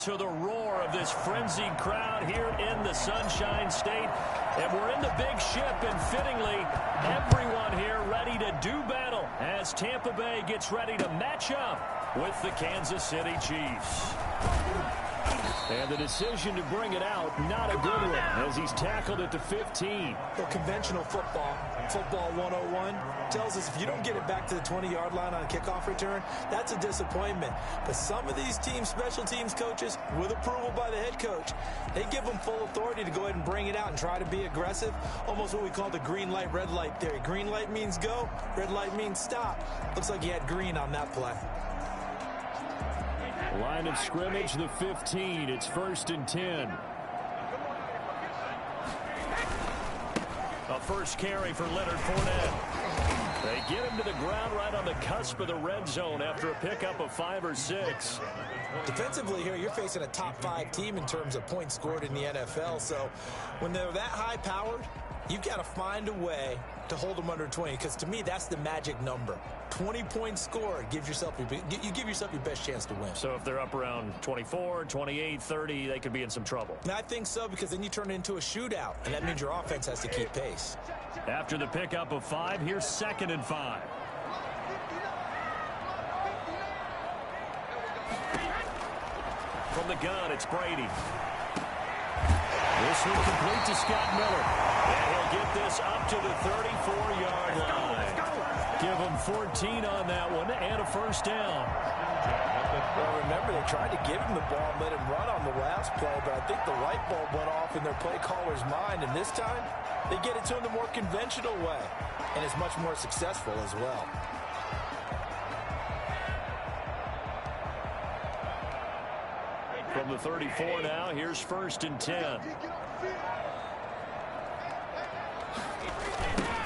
To the roar of this frenzied crowd here in the Sunshine State. And we're in the big ship, and fittingly, everyone here ready to do battle as Tampa Bay gets ready to match up with the Kansas City Chiefs. And the decision to bring it out, not a good one, as he's tackled at the 15. Well, conventional football 101, tells us if you don't get it back to the 20-yard line on a kickoff return, that's a disappointment. But some of these teams, special teams coaches, with approval by the head coach, they give them full authority to go ahead and bring it out and try to be aggressive, almost what we call the green light, red light theory. Green light means go, red light means stop. Looks like you had green on that play. Line of scrimmage, the 15. It's 1st and 10. A first carry for Leonard Fournette. They get him to the ground right on the cusp of the red zone after a pickup of 5 or 6. Defensively here, you're facing a top 5 team in terms of points scored in the NFL. So when they're that high-powered, you've got to find a way to hold them under 20, because to me, that's the magic number. 20 points scored gives yourself you give yourself your best chance to win. So if they're up around 24, 28, 30, they could be in some trouble. And I think so, because then you turn it into a shootout, and that means your offense has to keep pace. After the pickup of 5, here's 2nd and 5. From the gun, it's Brady. This one complete to Scott Miller. And he'll get this up to the 34-yard line. Give him 14 on that one and a first down. Well, remember, they tried to give him the ball and let him run on the last play, but I think the light bulb went off in their play caller's mind, and this time they get it to him the more conventional way, and it's much more successful as well. From the 34 now, here's 1st and 10.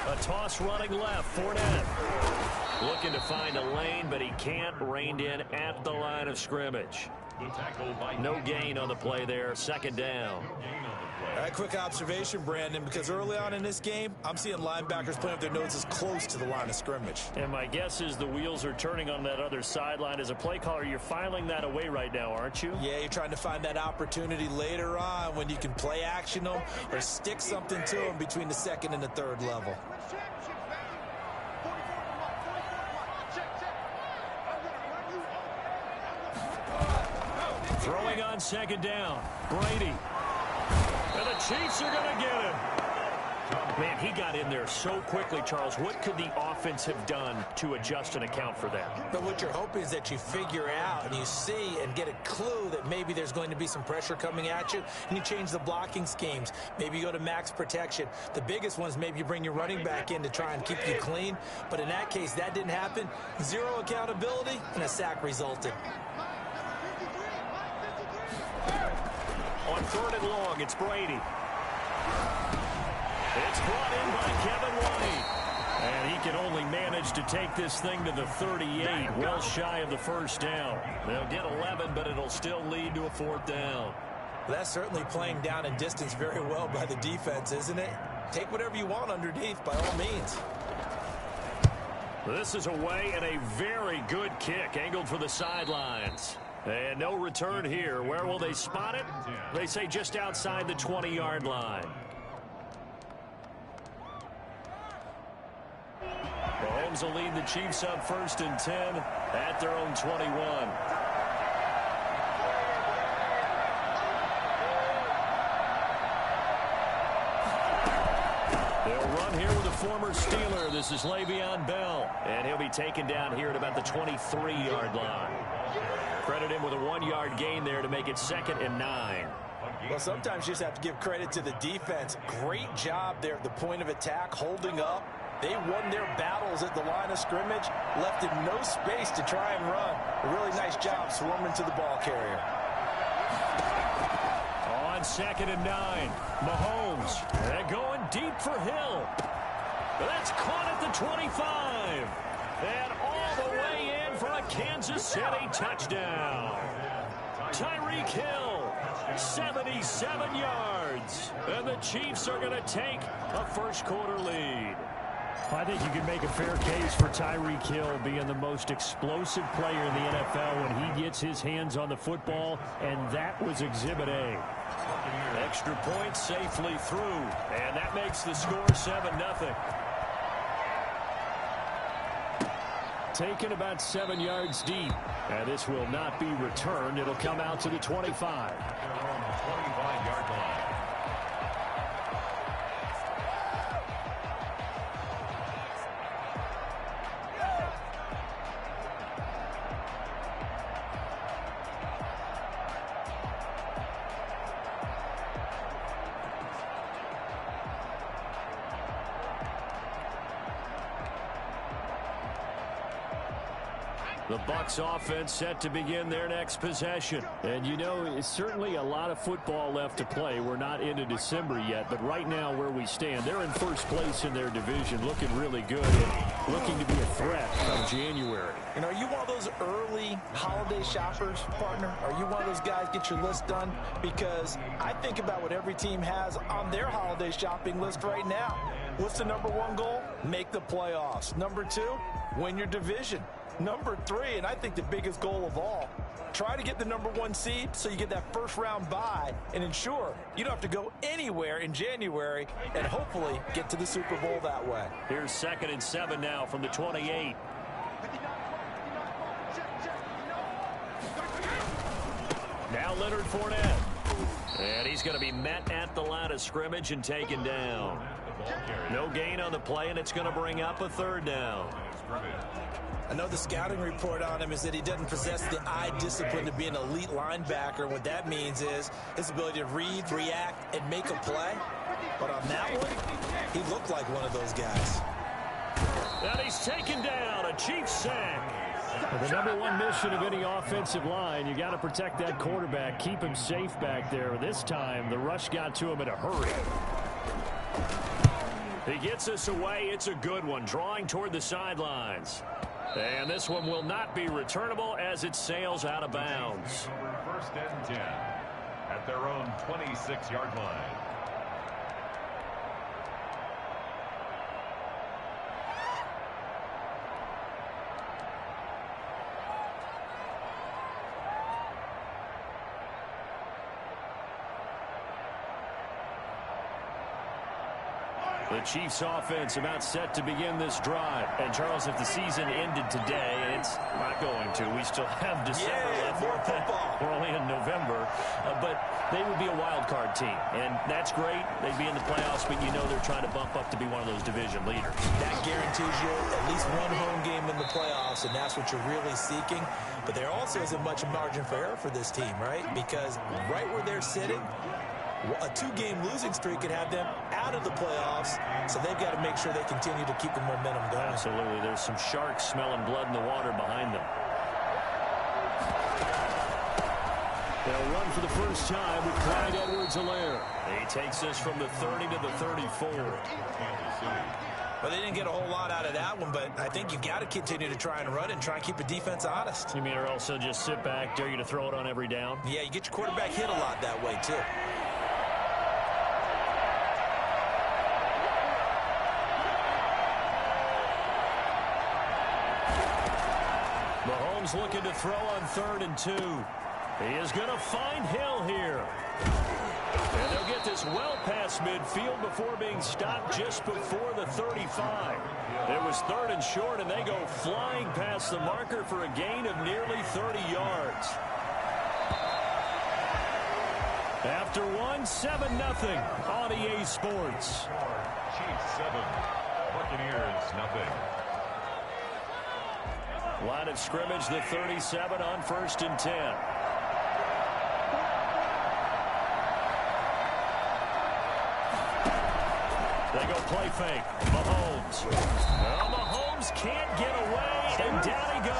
A toss running left, Fournette. Looking to find a lane, but he can't. Reined in at the line of scrimmage. No gain on the play there, 2nd down. All right, quick observation, Brandon, because early on in this game, I'm seeing linebackers playing with their noses close to the line of scrimmage. And my guess is the wheels are turning on that other sideline. As a play caller, you're filing that away right now, aren't you? Yeah, you're trying to find that opportunity later on when you can play action them or stick something to them between the 2nd and the 3rd level. Throwing on 2nd down, Brady. And the Chiefs are going to get him. Man, he got in there so quickly, Charles. What could the offense have done to adjust and account for that? But what you're hoping is that you figure out and you see and get a clue that maybe there's going to be some pressure coming at you, and you change the blocking schemes. Maybe you go to max protection. The biggest ones, maybe you bring your running back in to try and keep you clean. But in that case, that didn't happen. 0 accountability, and a sack resulted. On 3rd and long, it's Brady. It's brought in by Kevin White. And he can only manage to take this thing to the 38, well shy of the 1st down. They'll get 11, but it'll still lead to a 4th down. Well, that's certainly playing down in distance very well by the defense, isn't it? Take whatever you want underneath, by all means. This is away, and a very good kick, angled for the sidelines. And no return here. Where will they spot it? They say just outside the 20-yard line. Mahomes will lead the Chiefs up 1st and 10 at their own 21. They'll run here with a former Steeler. This is Le'Veon Bell. And he'll be taken down here at about the 23-yard line. Credit him with a 1-yard gain there to make it 2nd and 9. Well, sometimes you just have to give credit to the defense. Great job there at the point of attack, holding up. They won their battles at the line of scrimmage, left in no space to try and run. A really nice job swarming to the ball carrier. On 2nd and 9, Mahomes. And going deep for Hill. That's caught at the 25. And all the way in for a Kansas City touchdown. Tyreek Hill, 77 yards. And the Chiefs are going to take a 1st quarter lead. I think you can make a fair case for Tyreek Hill being the most explosive player in the NFL when he gets his hands on the football, and that was Exhibit A. Extra point safely through, and that makes the score 7-0. Taken about 7 yards deep, and this will not be returned. It'll come out to the 25. 25-yard line. The Bucs offense set to begin their next possession. And you know, it's certainly a lot of football left to play. We're not into December yet, but right now where we stand, they're in first place in their division, looking really good and looking to be a threat come January. And are you one of those early holiday shoppers, partner? Are you one of those guys get your list done? Because I think about what every team has on their holiday shopping list right now. What's the number one goal? Make the playoffs. Number two, win your division. Number three, and I think the biggest goal of all, try to get the number one seed so you get that first round bye and ensure you don't have to go anywhere in January and hopefully get to the Super Bowl that way. Here's 2nd and 7 now from the 28. Now Leonard Fournette. And he's going to be met at the line of scrimmage and taken down. No gain on the play, and it's going to bring up a 3rd down. I know the scouting report on him is that he doesn't possess the eye discipline to be an elite linebacker. What that means is his ability to read, react, and make a play. But on that one, he looked like one of those guys. And he's taken down, a Chiefs sack. Well, the number one mission of any offensive line, you got to protect that quarterback, keep him safe back there. This time, the rush got to him in a hurry. He gets us away. It's a good one, drawing toward the sidelines. And this one will not be returnable as it sails out of bounds. 1st and 10 at their own 26-yard line. The Chiefs offense about set to begin this drive. And Charles, if the season ended today, it's not going to. We still have December left. We're only in November. But they would be a wild card team. And that's great. They'd be in the playoffs, but you know they're trying to bump up to be one of those division leaders. That guarantees you at least one home game in the playoffs, and that's what you're really seeking. But there also isn't much margin for error for this team, right? Because right where they're sitting, a 2-game losing streak could have them out of the playoffs, so they've got to make sure they continue to keep the momentum going. Absolutely. There's some sharks smelling blood in the water behind them. They'll run for the first time with Clyde Edwards-Helaire. He takes us from the 30 to the 34. Well, they didn't get a whole lot out of that one, but I think you've got to continue to try and run and try and keep the defense honest. You mean, or also just sit back, dare you to throw it on every down? Yeah, you get your quarterback hit a lot that way, too. Mahomes looking to throw on 3rd and 2. He is going to find Hill here. And they'll get this well past midfield before being stopped just before the 35. It was 3rd and short, and they go flying past the marker for a gain of nearly 30 yards. After 7-0 on EA Sports. Chiefs 7, Buccaneers nothing. Line of scrimmage, the 37 on 1st and 10. They go play fake. Mahomes. Well, Mahomes can't get away, and down he goes.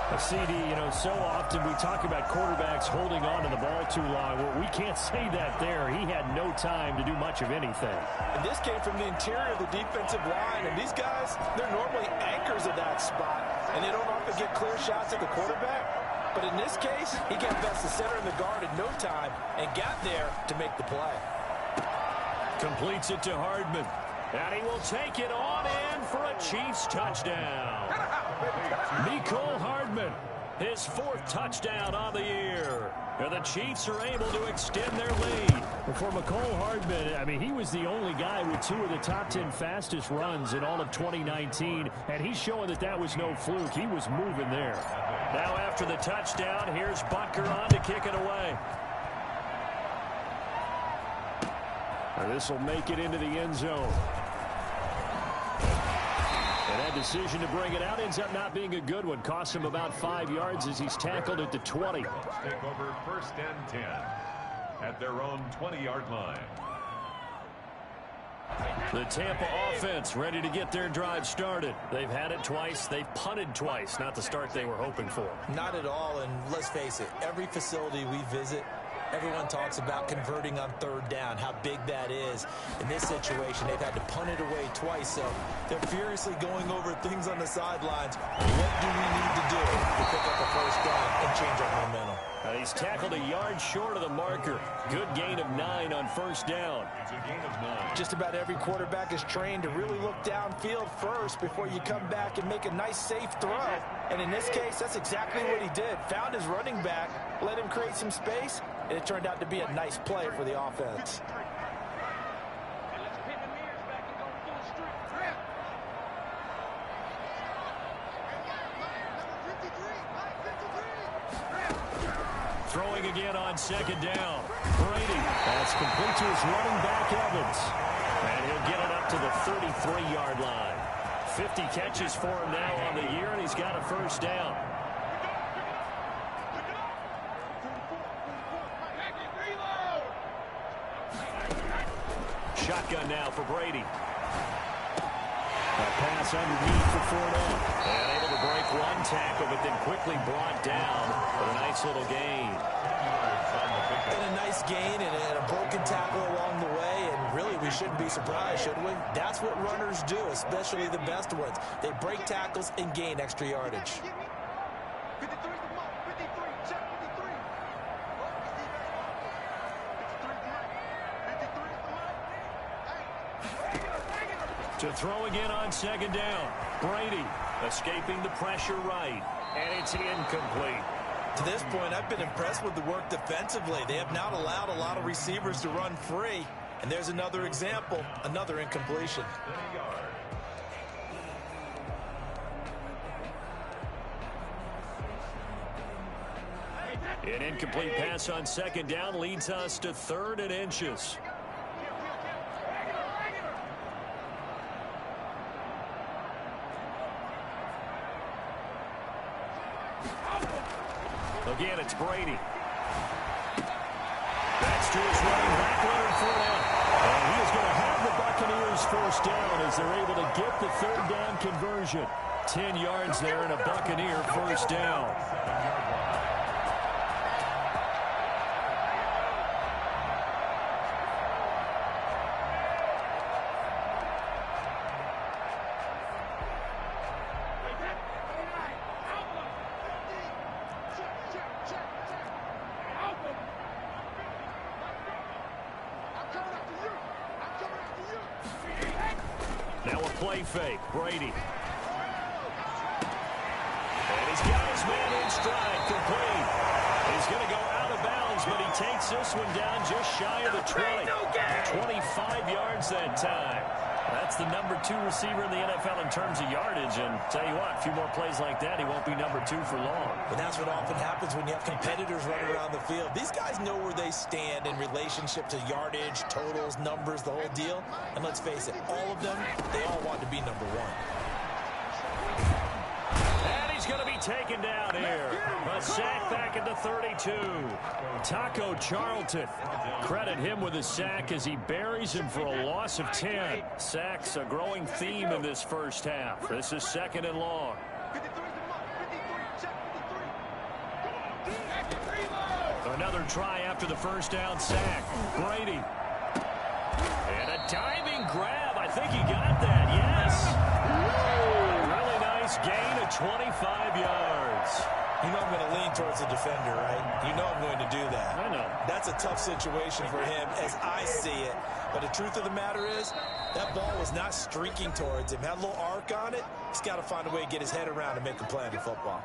A CD, you know, so often we talk about quarterbacks holding on to the ball too long. Well, we can't say that there. He had no time to do much of anything. And this came from the interior of the defensive line, and these guys, they're normally anchors of that spot, and they don't often get clear shots at the quarterback. But in this case, he got past the center and the guard in no time and got there to make the play. Completes it to Hardman. And he will take it on in for a Chiefs touchdown. Mecole Hardman, his 4th touchdown on the year. And the Chiefs are able to extend their lead. For Mecole Hardman, I mean, he was the only guy with 2 of the top 10 fastest runs in all of 2019, and he's showing that that was no fluke. He was moving there. Now after the touchdown, here's Butker on to kick it away. And this will make it into the end zone. And that decision to bring it out ends up not being a good one. Costs him about 5 yards as he's tackled at the 20. Take over 1st and 10 at their own 20-yard line. The Tampa offense ready to get their drive started. They've had it twice. They've punted twice. Not the start they were hoping for. Not at all, and let's face it, every facility we visit, everyone talks about converting on 3rd down, how big that is. In this situation, they've had to punt it away twice, so they're furiously going over things on the sidelines. What do we need to do to pick up a 1st down and change our momentum? He's tackled a yard short of the marker. Good gain of 9 on 1st down. It's a gain of 9. Just about every quarterback is trained to really look downfield first before you come back and make a nice, safe throw. And in this case, that's exactly what he did. Found his running back, let him create some space, and it turned out to be a nice play for the offense. Throwing again on 2nd down. Brady. That's complete to his running back, Evans. And he'll get it up to the 33-yard line. 50 catches for him now on the year, and he's got a 1st down. Shotgun now for Brady. A pass underneath for Fournette. And able to break 1 tackle, but then quickly brought down with a nice little gain. And a nice gain and a broken tackle along the way, and really we shouldn't be surprised, should we? That's what runners do, especially the best ones. They break tackles and gain extra yardage. To throw again on 2nd down. Brady escaping the pressure right. And it's incomplete. To this point, I've been impressed with the work defensively. They have not allowed a lot of receivers to run free. And there's another example, another incompletion. An incomplete pass on 2nd down leads us to 3rd and inches. Again, it's Brady. That's to his running back, Leonard Fournette. And he is going to have the Buccaneers 1st down as they're able to get the 3rd down conversion. 10 yards there and a Buccaneer 1st down. Now a play fake. Brady. And he's got his man in stride. Complete. He's going to go out of bounds, but he takes this one down just shy of the 20. 25 yards that time. That's the number 2 receiver in the NFL in terms of yardage. And tell you what, a few more plays like that, he won't be number 2 for long. But that's what often happens when you have competitors running around the field. These guys know where they stand in relationship to yardage, totals, numbers, the whole deal. And let's face it, all of them, they all want to be number 1. And he's going to be taken down here. A sack back at the 32. Taco Charlton. Credit him with a sack as he buries him for a loss of 10. Sacks a growing theme in this first half. This is 2nd and long. Another try after the 1st down sack. Brady. And a diving grab. I think he got that. Yes. A really nice gain of 25 yards. You know I'm going to lean towards the defender, right? You know I'm going to do that. I know. That's a tough situation for him as I see it. But the truth of the matter is, that ball was not streaking towards him. Had a little arc on it. He's got to find a way to get his head around and make a play in the football.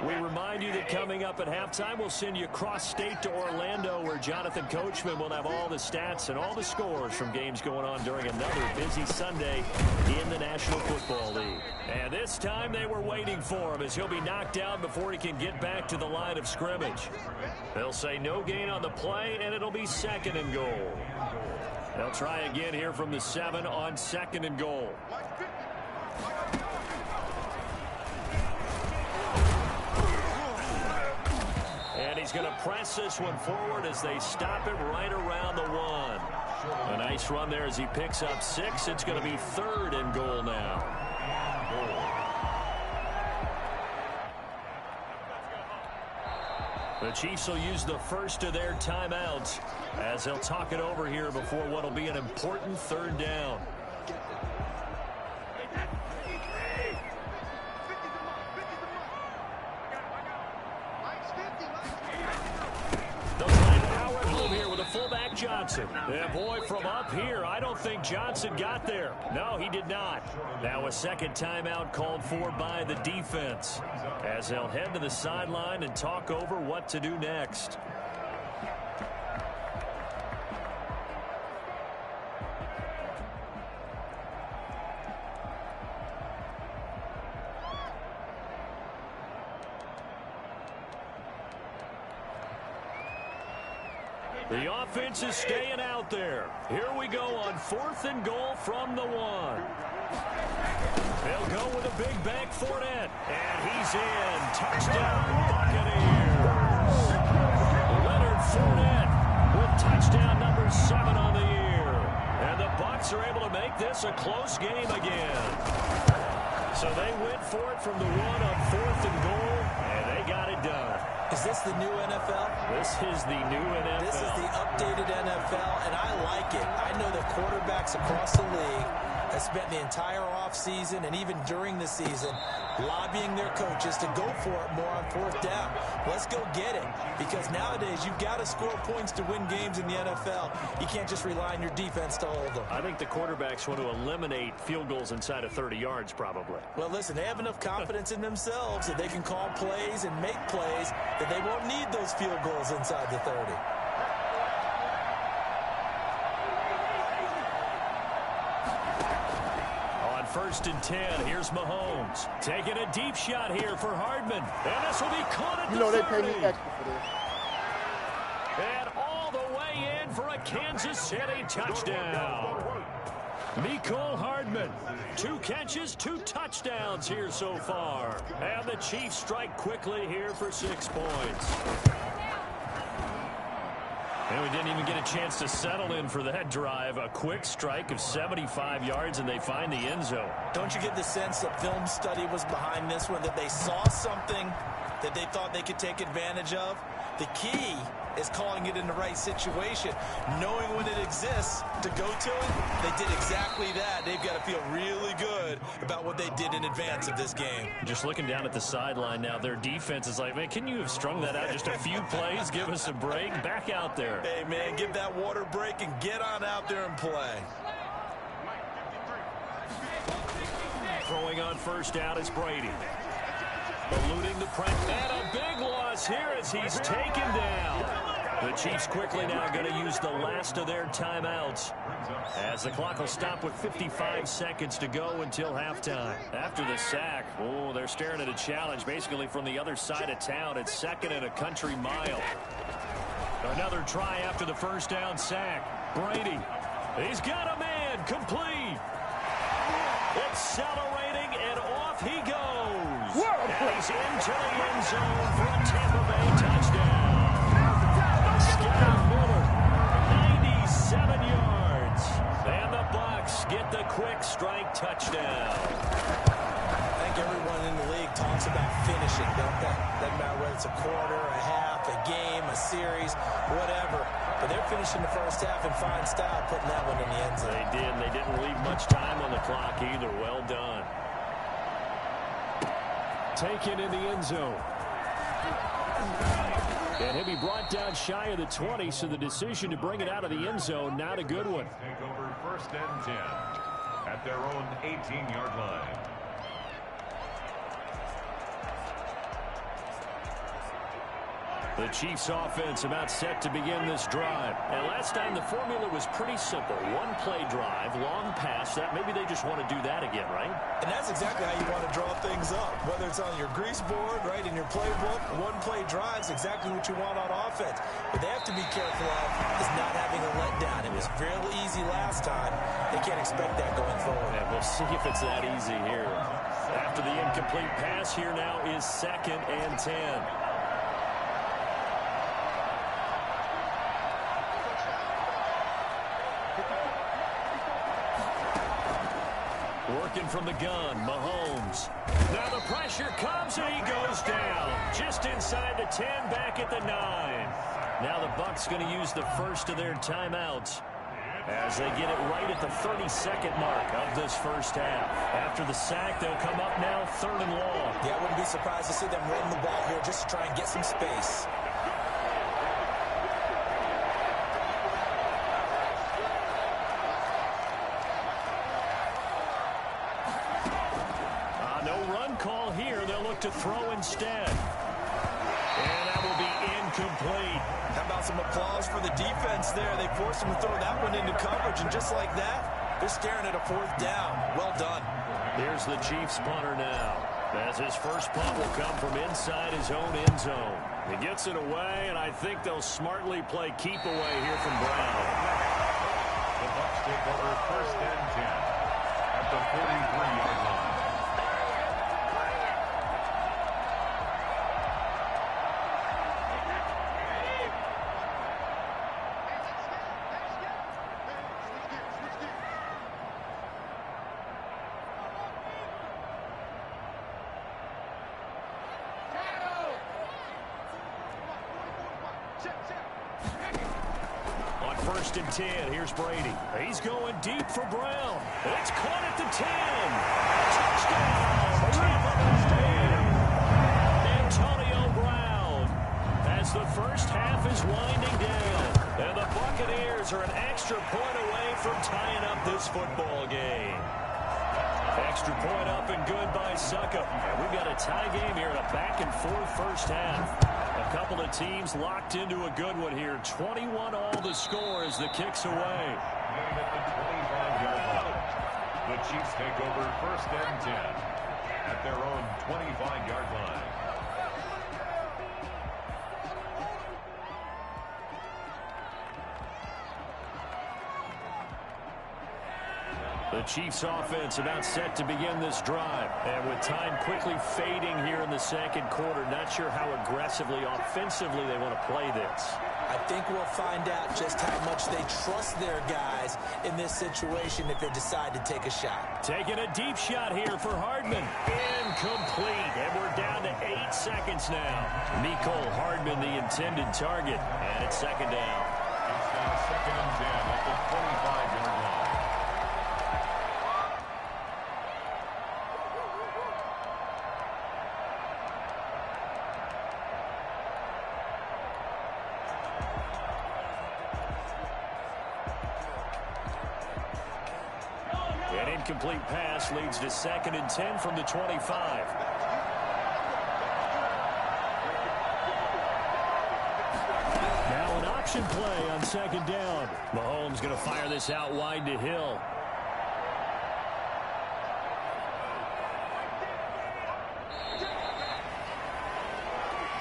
We remind you that coming up at halftime, we'll send you cross-state to Orlando, where Jonathan Coachman will have all the stats and all the scores from games going on during another busy Sunday in the National Football League. And this time they were waiting for him, as he'll be knocked down before he can get back to the line of scrimmage. They'll say no gain on the play, and it'll be 2nd and goal. They'll try again here from the 7 on 2nd and goal. And he's going to press this one forward as they stop him right around the 1. A nice run there as he picks up 6. It's going to be 3rd and goal now. The Chiefs will use the first of their timeouts as they'll talk it over here before what will be an important 3rd down. Fullback Johnson. And boy, from up here, I don't think Johnson got there. No, he did not. Now a second timeout called for by the defense as they'll head to the sideline and talk over what to do next. The offense is staying out there. Here we go on 4th and goal from the 1. They'll go with a big bank Fournette. And he's in. Touchdown, Buccaneers. Leonard Fournette with touchdown number 7 on the year. And the Bucs are able to make this a close game again. So they went for it from the 1 on 4th and goal, and they got it done. Is this the new NFL? This is the new NFL. This is the updated NFL, and I like it. I know that quarterbacks across the league have spent the entire offseason and even during the season lobbying their coaches to go for it more on 4th down. Let's go get it, because nowadays you've got to score points to win games in the NFL. You can't just rely on your defense to hold them. I think the quarterbacks want to eliminate field goals inside of 30 yards probably. Well, listen, they have enough confidence in themselves that they can call plays and make plays that they won't need those field goals inside the 30. On 1st and 10, here's Mahomes. Taking a deep shot here for Hardman. And this will be caught at the 30. They pay me extra for this. And all the way in for a Kansas City touchdown. Mecole Hardman, 2 catches, 2 touchdowns here so far. And the Chiefs strike quickly here for 6 points. And we didn't even get a chance to settle in for that drive. A quick strike of 75 yards, and they find the end zone. Don't you get the sense that film study was behind this one, that they saw something that they thought they could take advantage of? The key is calling it in the right situation, knowing when it exists to go to it. They did exactly that. They've got to feel really good about what they did in advance of this game. Just looking down at the sideline now, their defense is like, man, can you have strung that out just a few plays? Give us a break. Back out there. Hey, man, give that water break and get on out there and play. Throwing on 1st down is Brady. Eluding the press. And a big loss here as he's taken down. The Chiefs quickly now going to use the last of their timeouts, as the clock will stop with 55 seconds to go until halftime. After the sack, oh, they're staring at a challenge basically from the other side of town. It's 2nd and a country mile. Another try after the 1st down sack. Brady, he's got a man, complete. Accelerating, and off he goes. And he's into the end zone for a Tampa Bay touchdown. Scott Miller, 97 yards. And the Bucs get the quick strike touchdown. I think everyone in the league talks about finishing, don't they? Doesn't matter whether it's a quarter, a half, a game, a series, whatever. But they're finishing the 1st half in fine style, putting that one in the end zone. They did. They didn't leave much time on the clock either. Well done. Taken in the end zone. And he'll be brought down shy of the 20, so the decision to bring it out of the end zone, not a good one. Take over 1st and 10 at their own 18-yard line. The Chiefs offense about set to begin this drive. And last time the formula was pretty simple. One play drive, long pass. That maybe they just want to do that again, right? And that's exactly how you want to draw things up. Whether it's on your grease board, right, in your playbook, one play drive is exactly what you want on offense. What they have to be careful of is not having a letdown. It was real easy last time. They can't expect that going forward. And we'll see if it's that easy here. After the incomplete pass, here now is 2nd and 10. Working from the gun, Mahomes. Now the pressure comes and he goes down. Just inside the 10, back at the 9. Now the Bucs going to use the first of their timeouts as they get it right at the 32nd mark of this first half. After the sack, they'll come up now 3rd and long. Yeah, I wouldn't be surprised to see them run the ball here just to try and get some space. Call here, they'll look to throw instead. And that will be incomplete. How about some applause for the defense there? They forced him to throw that one into coverage, and just like that, they're staring at a 4th down. Well done. Here's the Chiefs punter now, as his first punt will come from inside his own end zone. He gets it away, and I think they'll smartly play keep away here from Brown. The Bucs take over 1st and 10 at the 43-yard line. On 1st and 10, here's Brady. He's going deep for Brown. It's caught at the 10. Touchdown! Antonio Brown. As the first half is winding down, and the Buccaneers are an extra point away from tying up this football game. Extra point up and good by Suckup. And we've got a tie game here in a back-and-forth first half. A couple of teams locked into a good one here. 21 all the score as the kick's away. At the 25-yard line. The Chiefs take over 1st and 10 at their own 25-yard line. The Chiefs offense about set to begin this drive. And with time quickly fading here in the second quarter, not sure how aggressively, offensively they want to play this. I think we'll find out just how much they trust their guys in this situation if they decide to take a shot. Taking a deep shot here for Hardman. Incomplete. And we're down to 8 seconds now. Mecole Hardman, the intended target. And it's 2nd down. It's now 2nd and 10 at the 25-yard line. An incomplete pass leads to 2nd and 10 from the 25. Now an option play on 2nd down. Mahomes going to fire this out wide to Hill.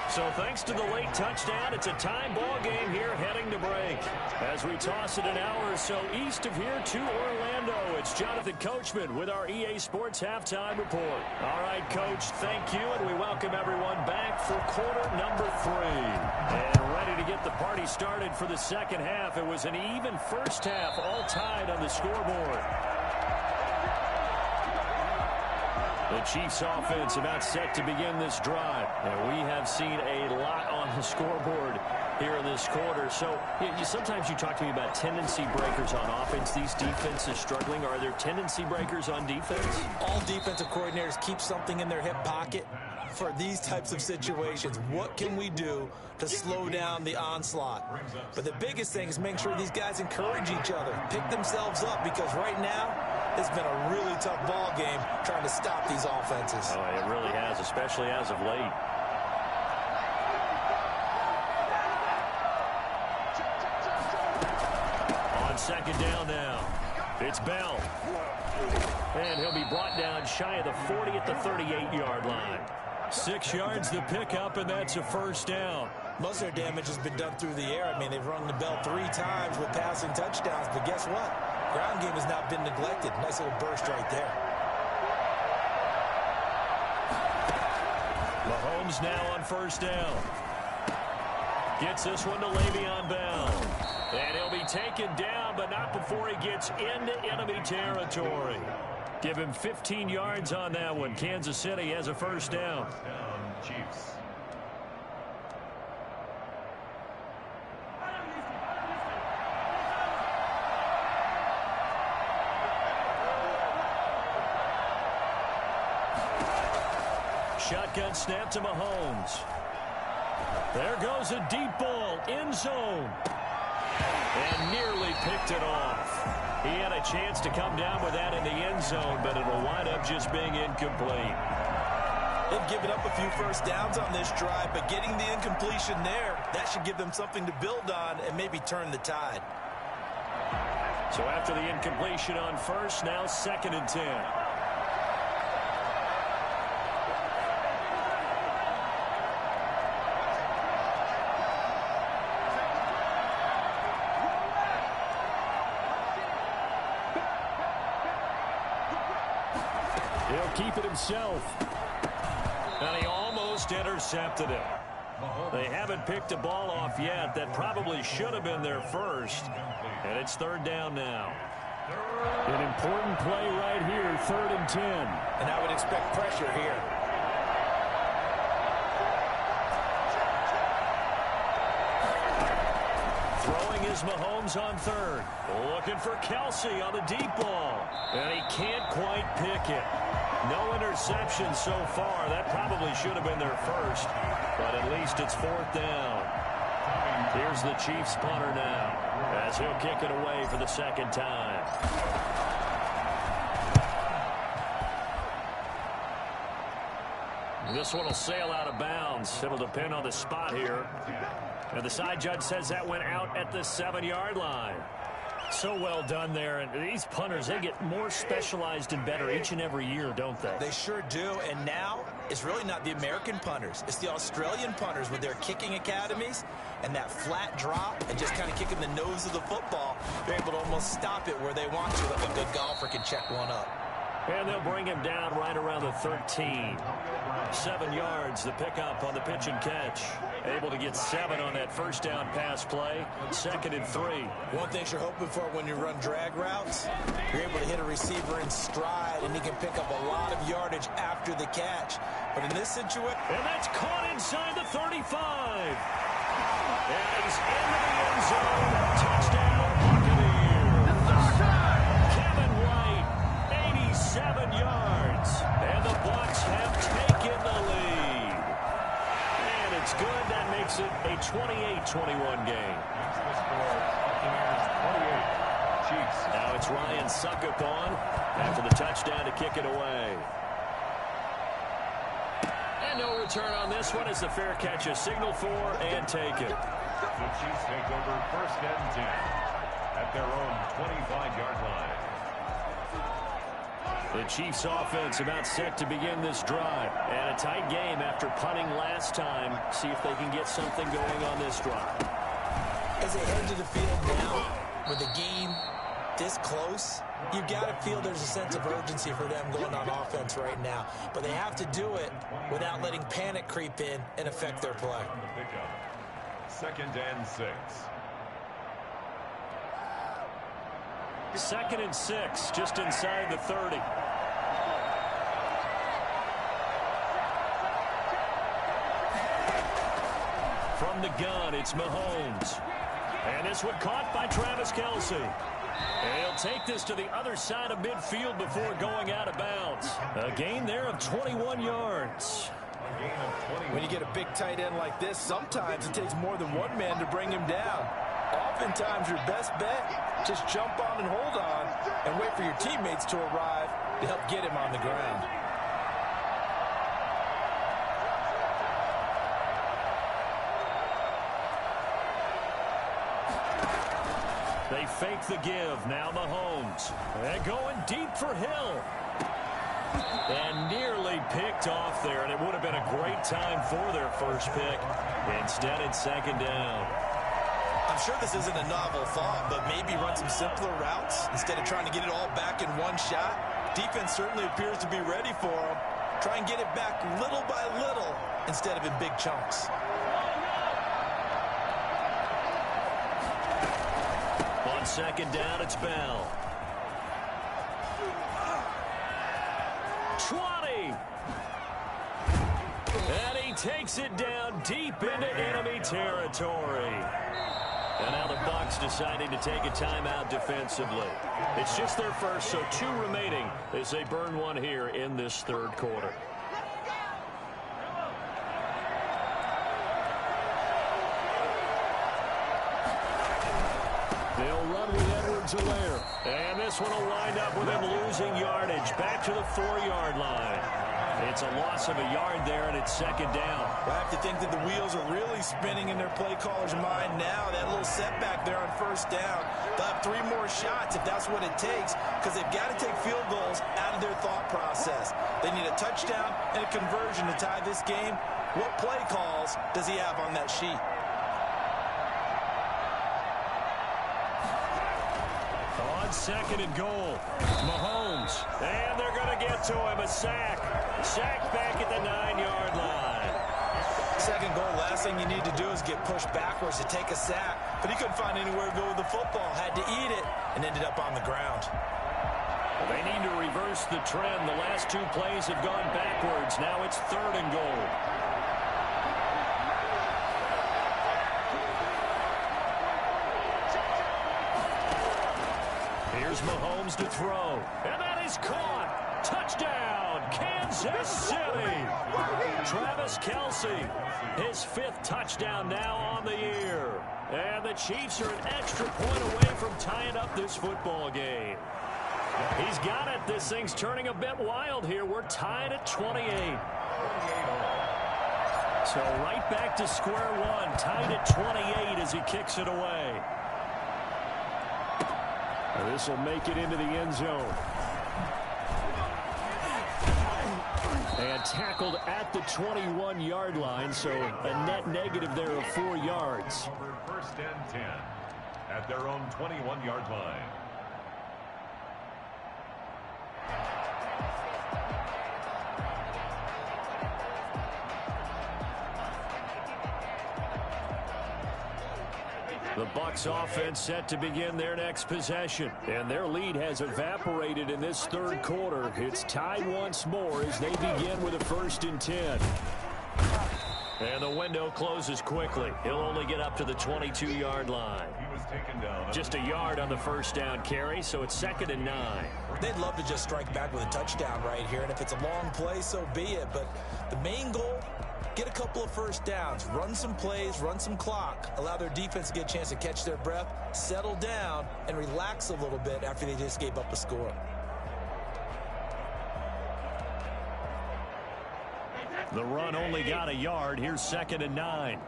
So thanks to the late touchdown, it's a tie ball game here heading to break. As we toss it an hour or so east of here to Orlando, it's Jonathan Coachman with our EA Sports Halftime Report. All right, Coach, thank you, and we welcome everyone back for quarter number 3. And ready to get the party started for the second half. It was an even first half, all tied on the scoreboard. The Chiefs offense about set to begin this drive. And we have seen a lot on the scoreboard here in this quarter. So sometimes you talk to me about tendency breakers on offense. These defenses struggling. Are there tendency breakers on defense? All defensive coordinators keep something in their hip pocket. for these types of situations. What can we do to slow down the onslaught? But the biggest thing is make sure these guys encourage each other, pick themselves up, because right now it's been a really tough ball game trying to stop these offenses. Oh, it really has, especially as of late. On second down now, it's Bell. And he'll be brought down shy of the 40 at the 38-yard line. 6 yards the pickup, and that's a first down. Most of their damage has been done through the air. I mean, they've rung the bell 3 times with passing touchdowns, but guess what? Ground game has not been neglected. Nice little burst right there. Mahomes now on first down. Gets this one to Le'Veon Bell. And he'll be taken down, but not before he gets into enemy territory. Give him 15 yards on that one. Kansas City has a first down. Chiefs. Shotgun snap to Mahomes. There goes a deep ball, end zone. And nearly picked it off. He had a chance to come down with that in the end zone, but it'll wind up just being incomplete. They've given up a few first downs on this drive, but getting the incompletion there, that should give them something to build on and maybe turn the tide. So after the incompletion on first, now 2nd and 10. He'll keep it himself. And he almost intercepted it. They haven't picked a ball off yet. That probably should have been their first. And it's 3rd down now. An important play right here, 3rd and 10. And I would expect pressure here. Throwing is Mahomes on 3rd. Looking for Kelsey on the deep ball. And he can't quite pick it. No interception so far. That probably should have been their first. But at least it's 4th down. Here's the Chiefs punter now, as he'll kick it away for the 2nd time. This one will sail out of bounds. It'll depend on the spot here. And the side judge says that went out at the 7-yard line. So well done there. And these punters, they get more specialized and better each and every year, don't they? They sure do. And now it's really not the American punters. It's the Australian punters with their kicking academies and that flat drop and just kind of kicking the nose of the football. They're able to almost stop it where they want to, like a good golfer can check one up. And they'll bring him down right around the 13. 7 yards, the pickup on the pitch and catch. Able to get 7 on that first down pass play. 2nd and 3. One thing you're hoping for when you run drag routes, you're able to hit a receiver in stride, and he can pick up a lot of yardage after the catch. But in this situation... And that's caught inside the 35. And he's into the end zone. Touchdown, Buccaneers. Kevin White, 87 yards. And the Bucs have taken the lead. And it's good. That makes it a 28-21 game. Now it's Ryan Suckup on after the touchdown to kick it away. And no return on this one as the fair catch is signaled for and taken. The Chiefs take over 1st and 10 at their own 25-yard line. The Chiefs offense about set to begin this drive. And a tight game after punting last time. See if they can get something going on this drive. As they head to the field now, with the game this close, you've got to feel there's a sense of urgency for them going on offense right now. But they have to do it without letting panic creep in and affect their play. 2nd and 6. 2nd and 6, just inside the 30. From the gun, it's Mahomes. And this one caught by Travis Kelce. And he'll take this to the other side of midfield before going out of bounds. A gain there of 21 yards. gain of 20. When you get a big tight end like this, sometimes it takes more than one man to bring him down. Oftentimes, your best bet, just jump on and hold on and wait for your teammates to arrive to help get him on the ground. They fake the give. Now Mahomes. And going deep for Hill. And nearly picked off there, and it would have been a great time for their first pick. Instead, it's second down. I'm sure this isn't a novel thought, but maybe run some simpler routes instead of trying to get it all back in one shot. Defense certainly appears to be ready for them. Try and get it back little by little instead of in big chunks. On second down, it's Bell. 20. And he takes it down deep into enemy territory. And now the Bucs deciding to take a timeout defensively. It's just their first, so 2 remaining as they burn one here in this third quarter. They'll run with Edwards-Helaire. And this one will wind up with him losing yardage back to the 4-yard line. It's a loss of a yard there, and it's second down. I have to think that the wheels are really spinning in their play caller's mind now. That little setback there on first down. They'll have 3 more shots if that's what it takes, because they've got to take field goals out of their thought process. They need a touchdown and a conversion to tie this game. What play calls does he have on that sheet? On second and goal, Mahomes. And they're going to get to him. A sack. Sack back at the 9-yard line. Second goal, last thing you need to do is get pushed backwards to take a sack. But he couldn't find anywhere to go with the football. Had to eat it and ended up on the ground. Well, they need to reverse the trend. The last 2 plays have gone backwards. Now it's third and goal. Here's Mahomes to throw. And that is caught. Touchdown, Kansas City. Travis Kelce, his 5th touchdown now on the year. And the Chiefs are an extra point away from tying up this football game. He's got it. This thing's turning a bit wild here. We're tied at 28. So right back to square one. Tied at 28 as he kicks it away. This will make it into the end zone. And tackled at the 21-yard line, so a net negative there of 4 yards. First and 10 at their own 21-yard line. The Bucs offense set to begin their next possession. And their lead has evaporated in this third quarter. It's tied once more as they begin with a 1st and 10. And the window closes quickly. He'll only get up to the 22-yard line. He was taken down. Just a yard on the first down carry, so it's 2nd and 9. They'd love to just strike back with a touchdown right here, and if it's a long play, so be it. But the main goal, get a couple of first downs, run some plays, run some clock, allow their defense to get a chance to catch their breath, settle down, and relax a little bit after they just gave up a score. The run only got a yard. Here's 2nd and 9.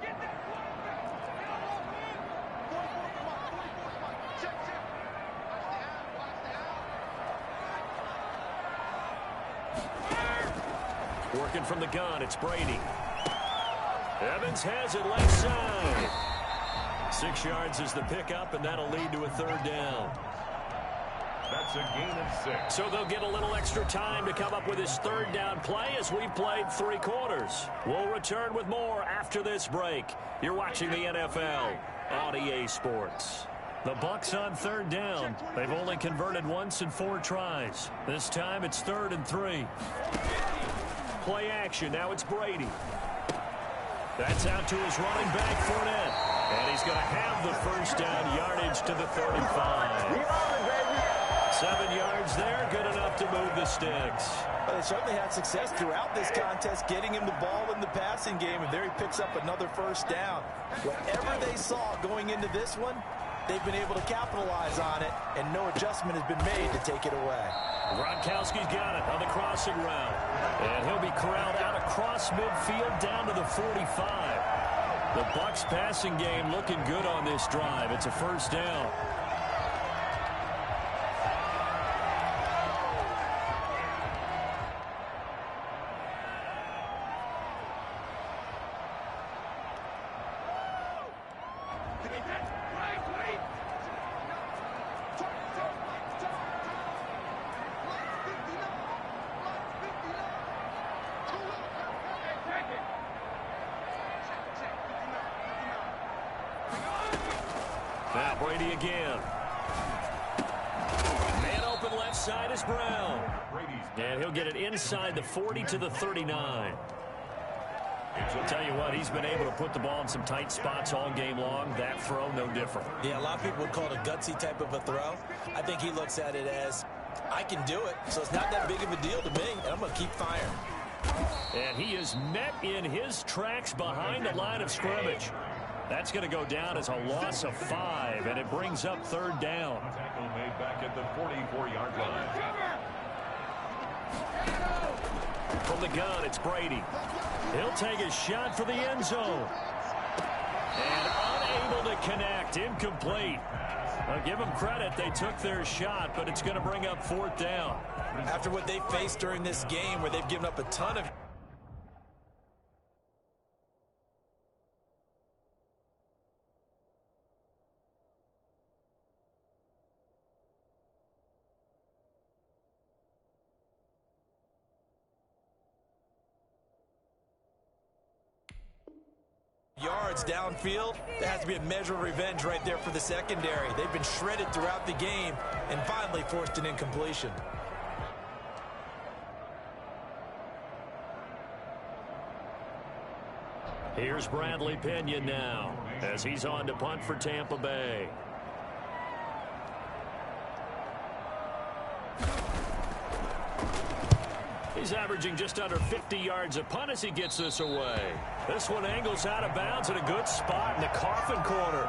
Working from the gun, it's Brady. Evans has it left side. 6 yards is the pickup, and that'll lead to a 3rd down. That's a gain of 6. So they'll get a little extra time to come up with his 3rd down play as we've played 3 quarters. We'll return with more after this break. You're watching the NFL on EA Sports. The Bucs on 3rd down. They've only converted once in 4 tries. This time it's 3rd and 3. Play action. Now it's Brady. That's out to his running back, Fournette. And he's going to have the first down, yardage to the 35. 7 yards there, good enough to move the sticks. Well, they certainly had success throughout this contest, getting him the ball in the passing game, and there he picks up another first down. Whatever they saw going into this one, they've been able to capitalize on it, and no adjustment has been made to take it away. Gronkowski's got it on the crossing route. And he'll be corralled out across midfield down to the 45. The Bucs passing game looking good on this drive. It's a first down. Now Brady again. Man open left side is Brown. And he'll get it inside the 40 to the 39. I'll tell you what, he's been able to put the ball in some tight spots all game long. That throw, no different. Yeah, a lot of people would call it a gutsy type of a throw. I think he looks at it as, I can do it, so it's not that big of a deal to me, and I'm going to keep firing. And he is met in his tracks behind the line of scrimmage. That's going to go down as a loss of 5, and it brings up third down. Tackle made back at the 44-yard line. From the gun, it's Brady. He'll take a shot for the end zone. And unable to connect, incomplete. I'll give them credit, they took their shot, but it's going to bring up fourth down. After what they faced during this game where they've given up a ton of yards downfield, there has to be a measure of revenge right there for the secondary. They've been shredded throughout the game and finally forced an incompletion. Here's Bradley Pinion now as he's on to punt for Tampa Bay. He's averaging just under 50 yards a punt as he gets this away. This one angles out of bounds at a good spot in the coffin corner.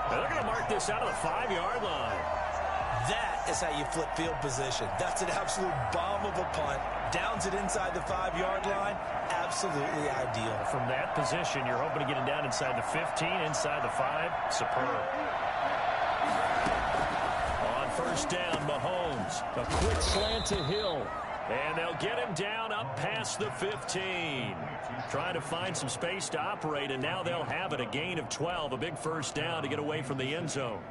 And they're going to mark this out of the 5-yard line. That is how you flip field position. That's an absolute bomb of a punt. Downs it inside the 5-yard line. Absolutely ideal. From that position, you're hoping to get it down inside the 15, inside the 5. Superb. On first down, Mahomes. A quick slant to Hill. And they'll get him down up past the 15. Trying to find some space to operate, and now they'll have it. A gain of 12, a big first down to get away from the end zone.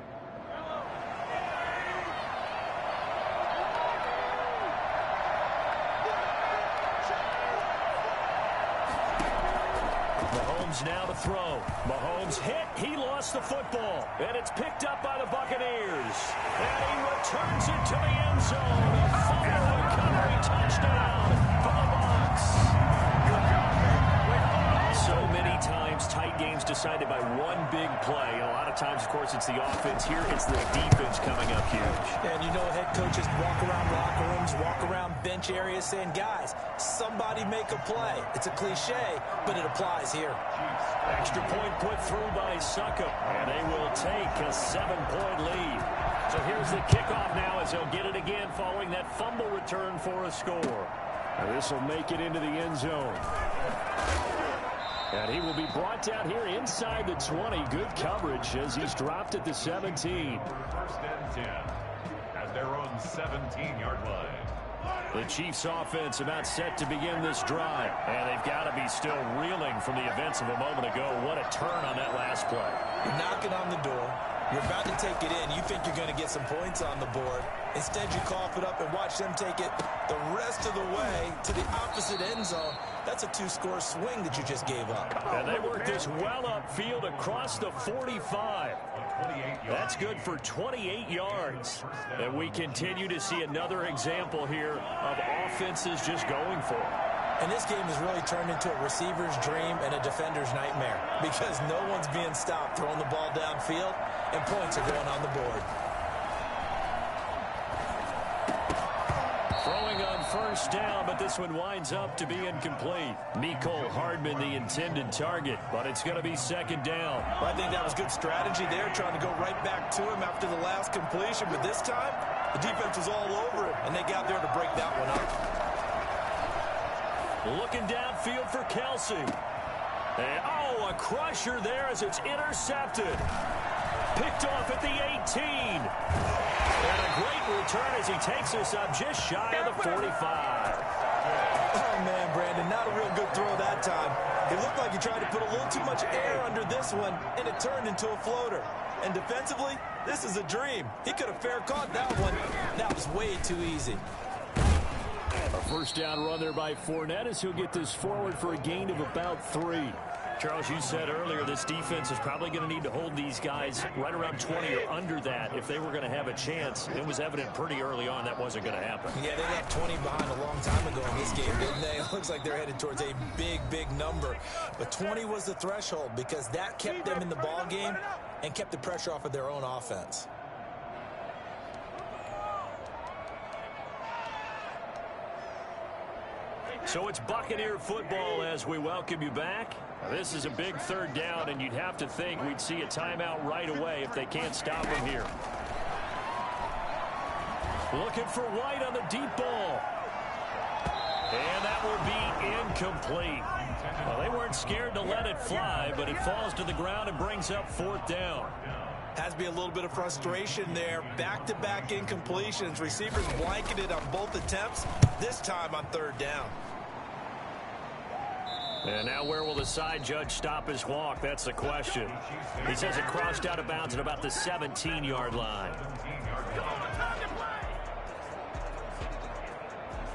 Mahomes now to throw. Mahomes hit. He lost the football. And it's picked up by the Buccaneers. And he returns it to the end zone. A fumble recovery touchdown for the Bucs. So many times tight games decided by one big play. And a lot of times, of course, it's the offense. Here it's the defense coming up huge. And you know head coaches walk around locker rooms, walk around bench areas saying, guys, somebody make a play. It's a cliche, but it applies here. Extra point put through by Succop, and they will take a 7-point lead. So here's the kickoff now as they'll get it again following that fumble return for a score. This will make it into the end zone. And he will be brought down here inside the 20. Good coverage as he's dropped at the 17. First and 10 at their own 17-yard line. The Chiefs offense about set to begin this drive. And they've got to be still reeling from the events of a moment ago. What a turn on that last play. You're knocking on the door. You're about to take it in. You think you're going to get some points on the board. Instead, you cough it up and watch them take it the rest of the way to the opposite end zone. That's a 2-score swing that you just gave up. And they work this well upfield across the 45. That's good for 28 yards. And we continue to see another example here of offenses just going for it. And this game has really turned into a receiver's dream and a defender's nightmare because no one's being stopped throwing the ball downfield, and points are going on the board. first down, but this one winds up to be incomplete. Mecole Hardman, the intended target, but it's going to be second down. Well, I think that was good strategy there, trying to go right back to him after the last completion. But this time, the defense was all over it, and they got there to break that one up. Looking downfield for Kelsey. And, a crusher there as it's intercepted. Picked off at the 18. And a great return as he takes us up just shy of the 45. Oh, man, Brandon, not a real good throw that time. It looked like he tried to put a little too much air under this one, and it turned into a floater. And defensively, this is a dream. He could have fair caught that one. That was way too easy. A first down run there by Fournette as he'll get this forward for a gain of about 3. Charles, you said earlier this defense is probably going to need to hold these guys right around 20 or under that if they were going to have a chance. It was evident pretty early on that wasn't going to happen. Yeah, they left 20 behind a long time ago in this game, didn't they? It looks like they're headed towards a big, big number. But 20 was the threshold because that kept them in the ball game and kept the pressure off of their own offense. So it's Buccaneer football as we welcome you back. Now, this is a big third down, and you'd have to think we'd see a timeout right away if they can't stop him here. Looking for White on the deep ball. And that will be incomplete. Well, they weren't scared to let it fly, but it falls to the ground and brings up fourth down. Has to be a little bit of frustration there. Back-to-back incompletions. Receivers blanketed on both attempts, this time on third down. And now where will the side judge stop his walk? That's the question. He says it crossed out of bounds at about the 17-yard line.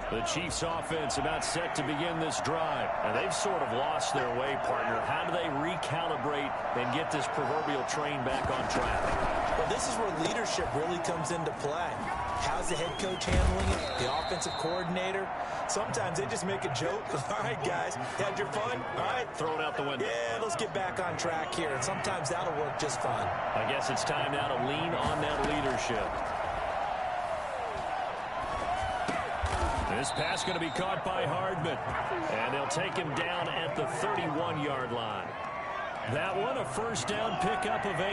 The Chiefs offense about set to begin this drive. And they've sort of lost their way, partner. How do they recalibrate and get this proverbial train back on track? Well, this is where leadership really comes into play. How's the head coach handling it? The offensive coordinator? Sometimes they just make a joke. All right, guys, had your fun? All right. Throw it out the window. Yeah, let's get back on track here. And sometimes that'll work just fine. I guess it's time now to lean on that leadership. This pass going to be caught by Hardman. And they'll take him down at the 31-yard line. That one a first down pickup of 8.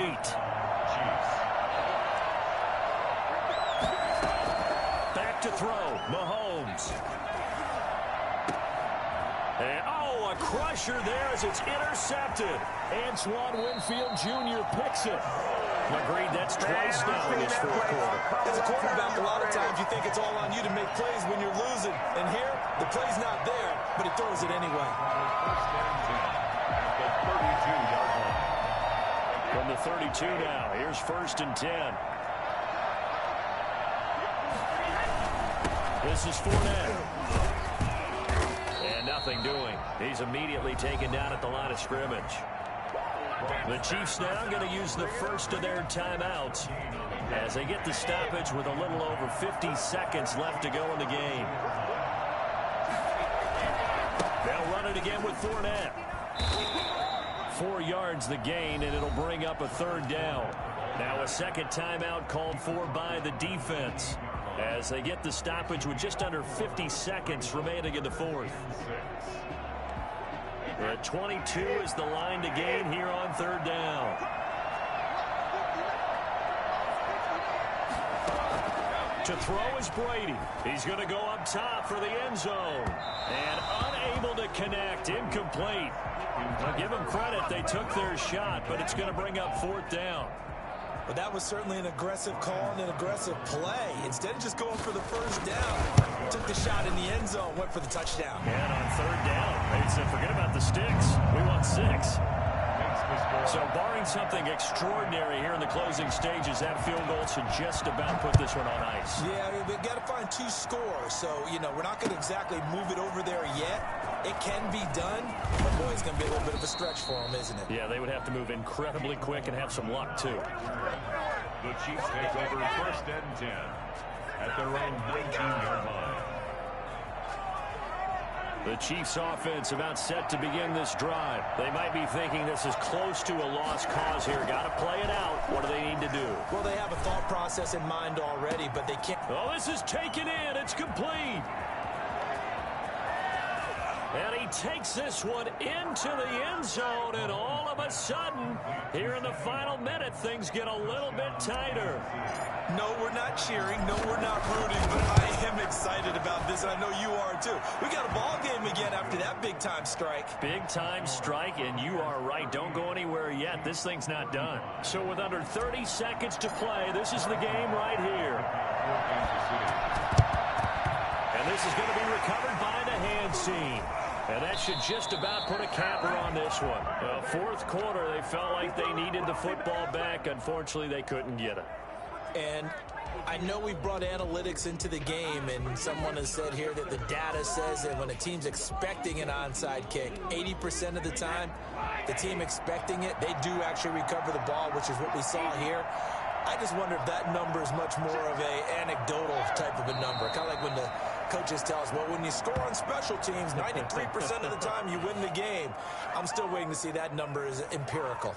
Back to throw. Mahomes. And, a crusher there as it's intercepted. Antoine Winfield Jr. picks it. Agreed, that's twice now in this fourth quarter. As a quarterback, a lot of times you think it's all on you to make plays when you're losing. And here, the play's not there, but he throws it anyway. From the 32 now, here's first and 10. This is Fournette. And nothing doing. He's immediately taken down at the line of scrimmage. The Chiefs now going to use the first of their timeouts as they get the stoppage with a little over 50 seconds left to go in the game. They'll run it again with Fournette. 4 yards the gain, and it'll bring up a third down. Now a second timeout called for by the defense as they get the stoppage with just under 50 seconds remaining in the fourth. 22 is the line to gain here on third down. To throw is Brady. He's going to go up top for the end zone. And unable to connect. Incomplete. I'll give them credit. They took their shot, but it's going to bring up fourth down. But that was certainly an aggressive call and an aggressive play. Instead of just going for the first down, took the shot in the end zone, went for the touchdown. And on third down, they said, forget about the sticks. We want 6. So barring something extraordinary here in the closing stages, that field goal should just about put this one on ice. Yeah, we've got to find 2 scores. So, we're not going to exactly move it over there yet. It can be done, but boy, it's going to be a little bit of a stretch for them, isn't it? Yeah, they would have to move incredibly quick and have some luck, too. The Chiefs take over first and 10 at their own 19-yard line. The Chiefs offense about set to begin this drive. They might be thinking this is close to a lost cause here. Got to play it out. What do they need to do? Well, they have a thought process in mind already, but they can't. Oh, this is taken in. It's complete. And he takes this one into the end zone, and all of a sudden, here in the final minute, things get a little bit tighter. No, we're not cheering. No, we're not rooting, but I am excited about this, and I know you are too. We got a ball game again after that big-time strike. Big-time strike, and you are right. Don't go anywhere yet. This thing's not done. So with under 30 seconds to play, this is the game right here. And this is going to be recovered by the hands team. And that should just about put a capper on this one. Fourth quarter, they felt like they needed the football back. Unfortunately, they couldn't get it. And I know we brought analytics into the game, and someone has said here that the data says that when a team's expecting an onside kick, 80% of the time, the team expecting it, they do actually recover the ball, which is what we saw here. I just wonder if that number is much more of a anecdotal type of a number. Kind of like when the coaches tell us, well, when you score on special teams, 93% of the time you win the game. I'm still waiting to see that number is empirical.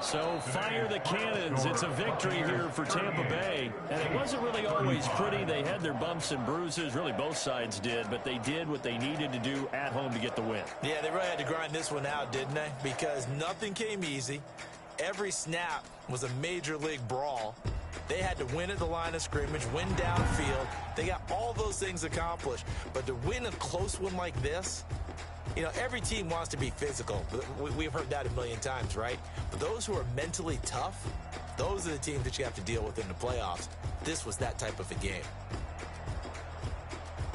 So fire the cannons. It's a victory here for Tampa Bay. And it wasn't really always pretty. They had their bumps and bruises. Really, both sides did. But they did what they needed to do at home to get the win. Yeah, they really had to grind this one out, didn't they? Because nothing came easy. Every snap was a major league brawl. They had to win at the line of scrimmage, win downfield. They got all those things accomplished. But to win a close one like this, you know, every team wants to be physical. We've heard that a million times, right? But those who are mentally tough, those are the teams that you have to deal with in the playoffs. This was that type of a game.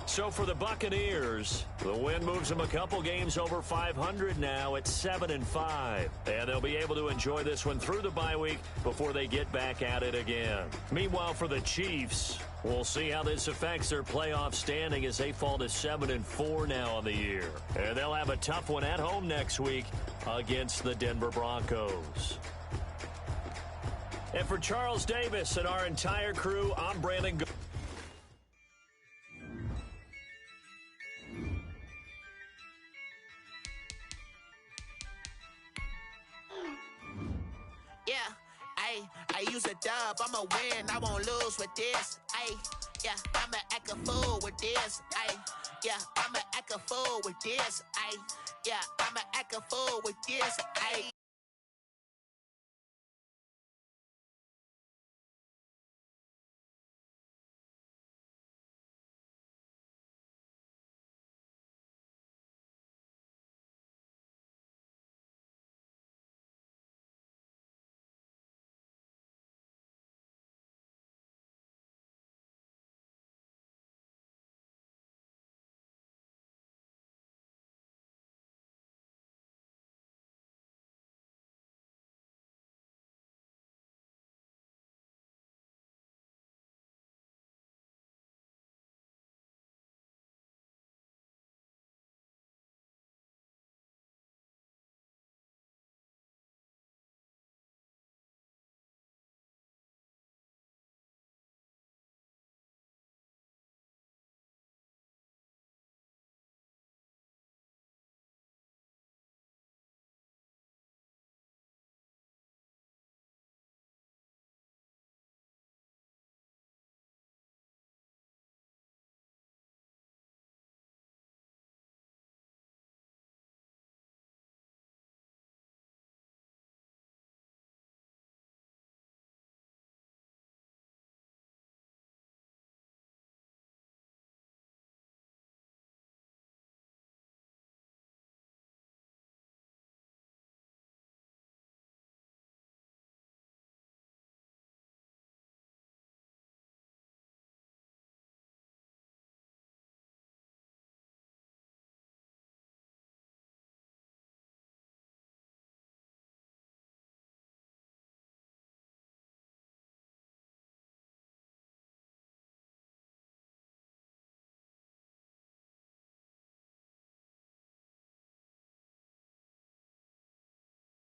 So for the Buccaneers, the win moves them a couple games over 500 now at 7-5. And they'll be able to enjoy this one through the bye week before they get back at it again. Meanwhile, for the Chiefs, we'll see how this affects their playoff standing as they fall to 7-4 now on the year. And they'll have a tough one at home next week against the Denver Broncos. And for Charles Davis and our entire crew, I'm Brandon. I use a dub, I'ma win, I won't lose with this. I'ma act a fool with this. I'ma act a fool with this. I'ma act a fool with this.